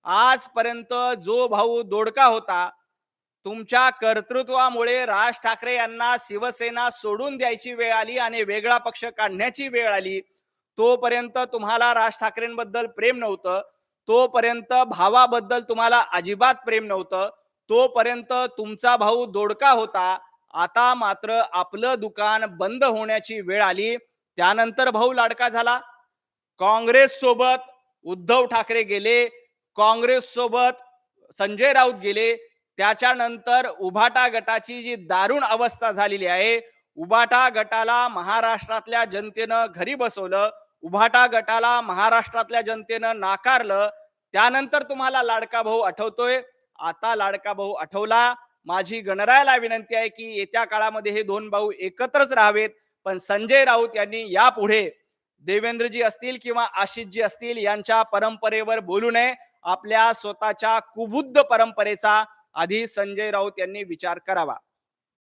आजपर्यंत जो भाऊ दोडका होता, तुमच्या कर्तृत्वामुळे राज ठाकरे यांना शिवसेना सोडून द्यायची वेळ आली आणि वेगळा पक्ष काढण्याची वेळ आली. तोपर्यंत तुम्हाला राज ठाकरेंबद्दल प्रेम नव्हतं. तोपर्यंत भावाबद्दल तुम्हाला अजिबात प्रेम नव्हतं. तोपर्यंत तुमचा भाऊ दोडका होता. आता मात्र आपलं दुकान बंद होण्याची वेळ आली. त्यानंतर भाऊ लाडका झाला. काँग्रेस सोबत उद्धव ठाकरे गेले, काँग्रेस सोबत संजय राऊत गेले. त्याच्यानंतर उभाटा गटाची जी दारुण अवस्था झालेली आहे, उभाटा गटाला महाराष्ट्रातल्या जनतेनं घरी बसवलं, उभाटा गटाला महाराष्ट्रातल्या जनतेनं नाकारलं. त्यानंतर तुम्हाला लाडका भाऊ आठवतोय. आता लाडका भाऊ आठवला. माझी गणरायाला विनंती आहे की येत्या काळामध्ये हे दोन भाऊ एकत्रच राहावेत. पण संजय राऊत यांनी यापुढे देवेंद्रजी असतील किंवा आशिषजी असतील यांच्या परंपरेवर बोलू नये. आपल्या स्वतःच्या कुबुद्ध परंपरेचा आधी संजय राऊत यांनी विचार करावा.